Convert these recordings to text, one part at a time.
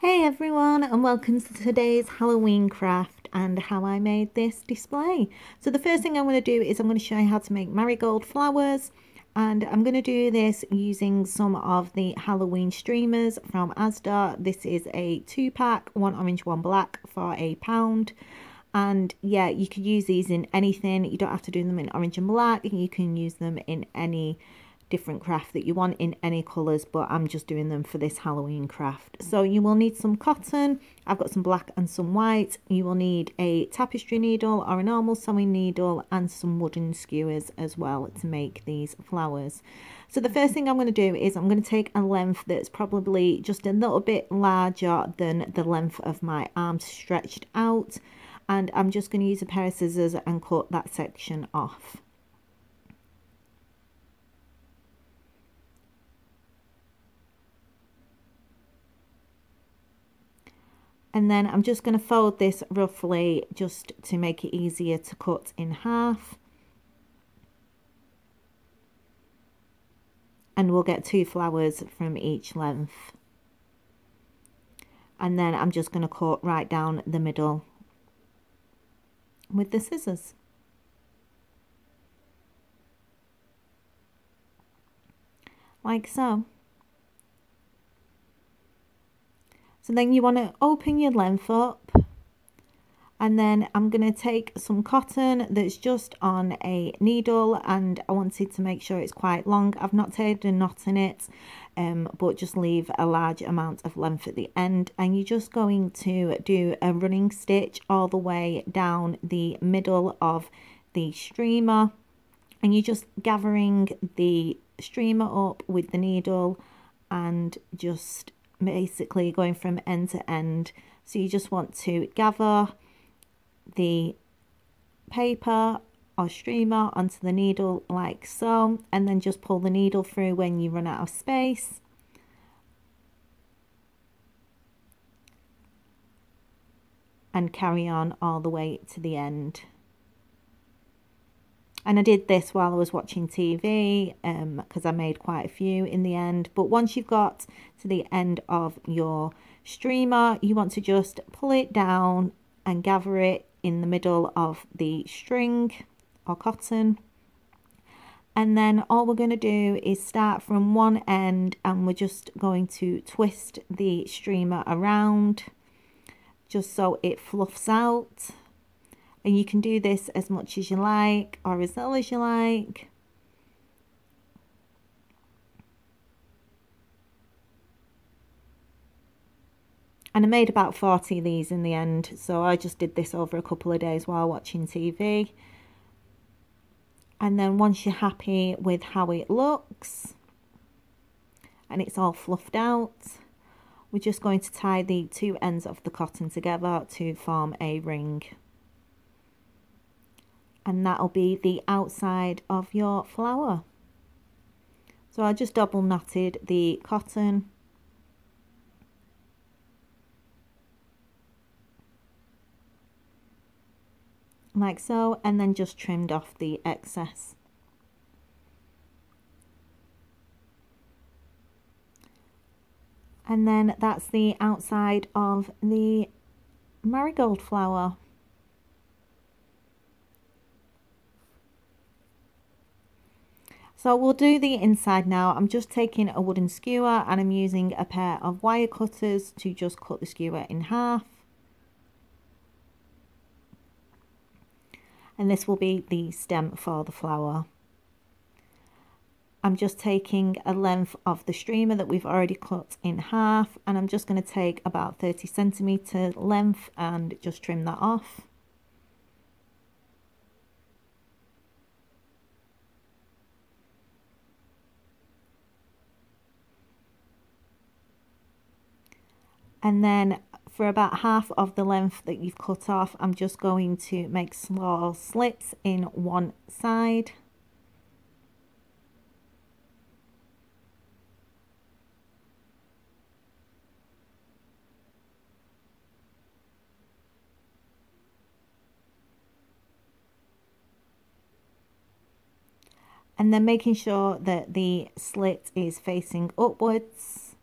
Hey everyone, and welcome to today's Halloween craft and how I made this display. So the first thing I'm going to do is I'm going to show you how to make marigold flowers, and I'm going to do this using some of the Halloween streamers from Asda. This is a 2-pack, 1 orange, 1 black for £1. And yeah, you could use these in anything. You don't have to do them in orange and black. You can use them in any different craft that you want in any colours, but I'm just doing them for this Halloween craft. So you will need some cotton. I've got some black and some white. You will need a tapestry needle or a normal sewing needle and some wooden skewers as well to make these flowers. So the first thing I'm going to do is I'm going to take a length that's probably just a little bit larger than the length of my arm stretched out, and I'm just going to use a pair of scissors and cut that section off. And then I'm just going to fold this roughly just to make it easier to cut in half. And we'll get 2 flowers from each length. And then I'm just going to cut right down the middle with the scissors. Like so. So then you want to open your length up, and then I'm going to take some cotton that's just on a needle, and I wanted to make sure it's quite long. I've not tied a knot in it, but just leave a large amount of length at the end, and you're just going to do a running stitch all the way down the middle of the streamer, and you're just gathering the streamer up with the needle and just basically going from end to end. So you just want to gather the paper or streamer onto the needle like so, and then just pull the needle through when you run out of space. And carry on all the way to the end. And I did this while I was watching TV because I made quite a few in the end. But once you've got to the end of your streamer, you want to just pull it down and gather it in the middle of the string or cotton. And then all we're going to do is start from one end, and we're just going to twist the streamer around just so it fluffs out. And you can do this as much as you like or as little as you like. And I made about 40 of these in the end, so I just did this over a couple of days while watching TV. And then once you're happy with how it looks and it's all fluffed out, we're just going to tie the 2 ends of the cotton together to form a ring. And that'll be the outside of your flower. So I just double knotted the cotton. Like so, and then just trimmed off the excess. And then that's the outside of the marigold flower. So we'll do the inside now. I'm just taking a wooden skewer and I'm using a pair of wire cutters to just cut the skewer in half. And this will be the stem for the flower. I'm just taking a length of the streamer that we've already cut in half, and I'm just going to take about 30 centimetre length and just trim that off. And then for about half of the length that you've cut off, I'm just going to make small slits in one side. And then making sure that the slit is facing upwards.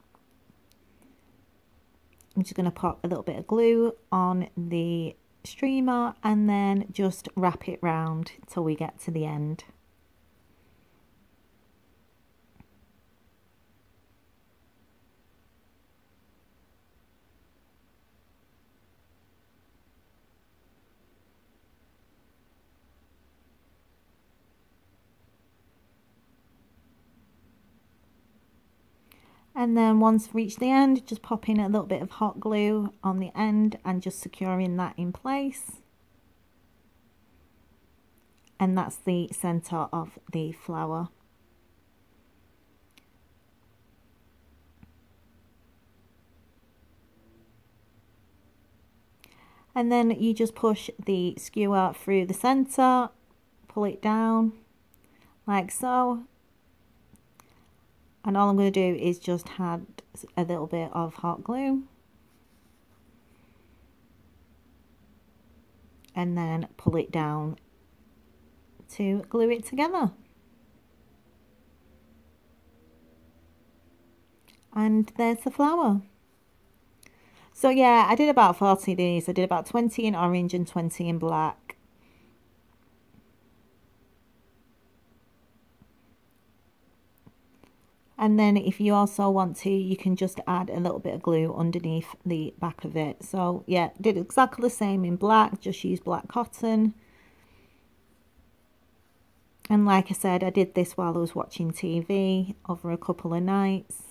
I'm just going to pop a little bit of glue on the streamer and then just wrap it round till we get to the end. And then once reached the end, just pop in a little bit of hot glue on the end and just securing that in place. And that's the center of the flower. And then you just push the skewer through the center, pull it down like so. And all I'm going to do is just add a little bit of hot glue. And then pull it down to glue it together. And there's the flower. So yeah, I did about 40 of these. I did about 20 in orange and 20 in black. And then if you also want to, you can just add a little bit of glue underneath the back of it. So yeah, did exactly the same in black, just use black cotton. And like I said, I did this while I was watching TV over a couple of nights.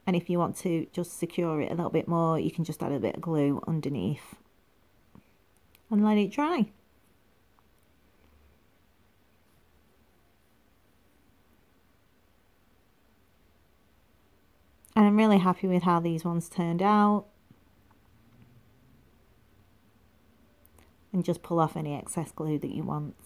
And if you want to just secure it a little bit more, you can just add a bit of glue underneath and let it dry. And I'm really happy with how these ones turned out. And just pull off any excess glue that you want.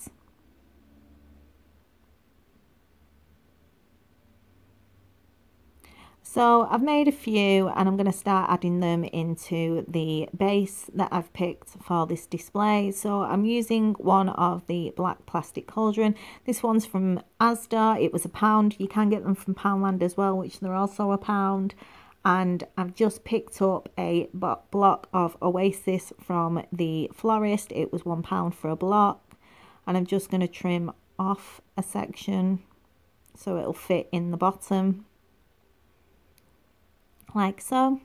So I've made a few and I'm going to start adding them into the base that I've picked for this display. So I'm using one of the black plastic cauldron. This one's from Asda. It was £1. You can get them from Poundland as well, which they're also £1. And I've just picked up a block of Oasis from the florist. It was £1 for a block. And I'm just going to trim off a section so it'll fit in the bottom. Like so.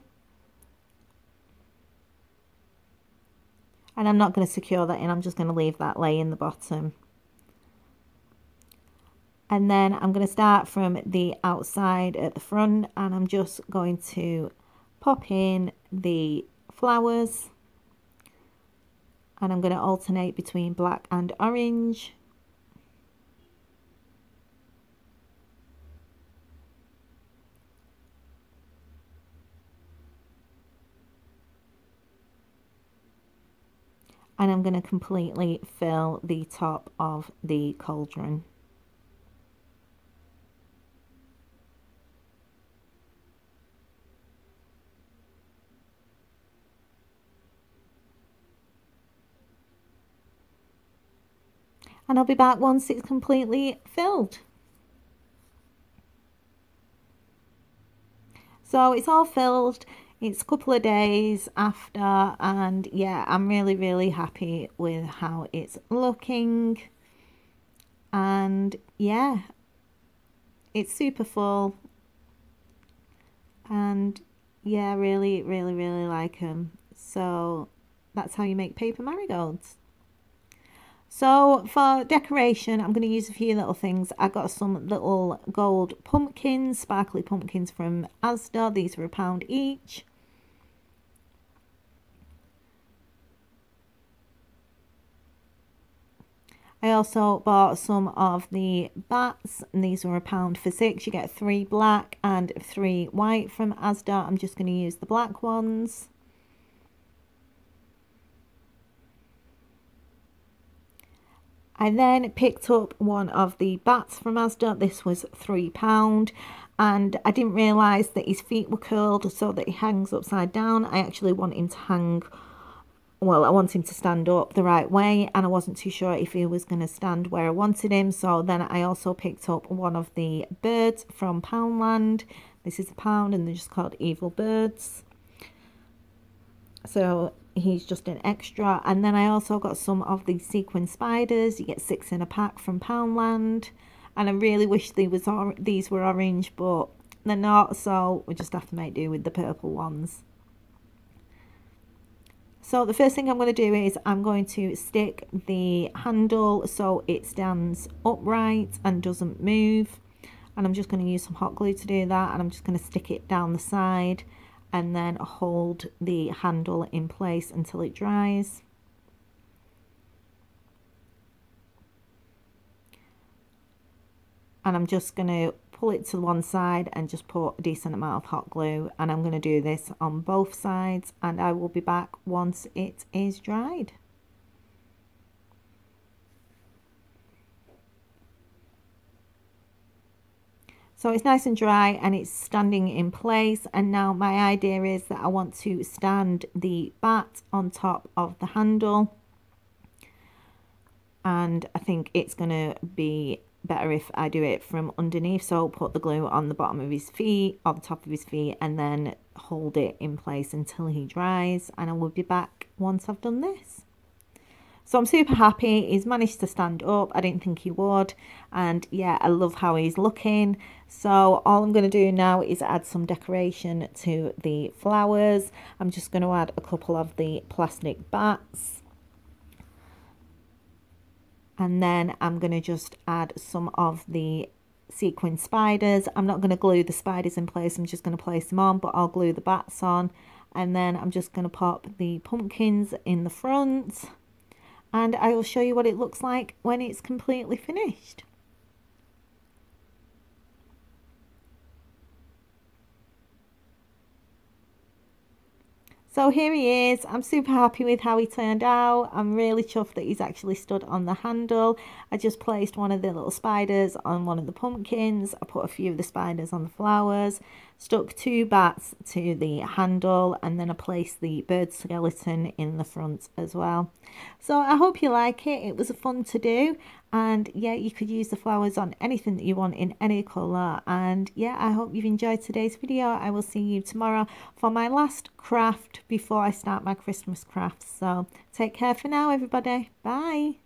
And I'm not going to secure that in, I'm just going to leave that lay in the bottom. And then I'm going to start from the outside at the front and I'm just going to pop in the flowers. And I'm going to alternate between black and orange. And I'm going to completely fill the top of the cauldron. And I'll be back once it's completely filled. So it's all filled. It's a couple of days after and yeah, I'm really happy with how it's looking. And yeah, it's super full. And yeah, really like them. So that's how you make paper marigolds. So for decoration, I'm going to use a few little things. I got some little gold pumpkins, sparkly pumpkins from Asda. These were £1 each. I also bought some of the bats, and these were £1 for 6. You get 3 black and 3 white from Asda. I'm just going to use the black ones. I then picked up one of the bats from Asda. This was £3. And I didn't realise that his feet were curled so that he hangs upside down. I actually want him to hang, well, I want him to stand up the right way, and I wasn't too sure if he was going to stand where I wanted him. So then I also picked up one of the birds from Poundland. This is £1 and they're just called Evil Birds. So he's just an extra. And then I also got some of the sequin spiders. You get 6 in a pack from Poundland. And I really wish these were orange, but they're not, so we just have to make do with the purple ones. So the first thing I'm going to do is I'm going to stick the handle so it stands upright and doesn't move. And I'm just going to use some hot glue to do that, and I'm just going to stick it down the side and then hold the handle in place until it dries. And I'm just going to pull it to one side and just put a decent amount of hot glue, and I'm going to do this on both sides, and I will be back once it is dried. So it's nice and dry and it's standing in place, and now my idea is that I want to stand the bat on top of the handle, and I think it's going to be better if I do it from underneath. So I'll put the glue on the bottom of his feet, on the top of his feet, and then hold it in place until he dries, and I will be back once I've done this. So I'm super happy he's managed to stand up. I didn't think he would, and yeah, I love how he's looking. So all I'm going to do now is add some decoration to the flowers. I'm just going to add a couple of the plastic bats. And then I'm going to just add some of the sequin spiders. I'm not going to glue the spiders in place, I'm just going to place them on, but I'll glue the bats on. And then I'm just going to pop the pumpkins in the front, and I will show you what it looks like when it's completely finished. So here he is. I'm super happy with how he turned out. I'm really chuffed that he's actually stood on the handle. I just placed one of the little spiders on one of the pumpkins. I put a few of the spiders on the flowers, stuck 2 bats to the handle, and then I placed the bird skeleton in the front as well. So I hope you like it. It was fun to do, and yeah, you could use the flowers on anything that you want in any colour. And yeah, I hope you've enjoyed today's video. I will see you tomorrow for my last craft before I start my Christmas crafts. So take care for now, everybody. Bye.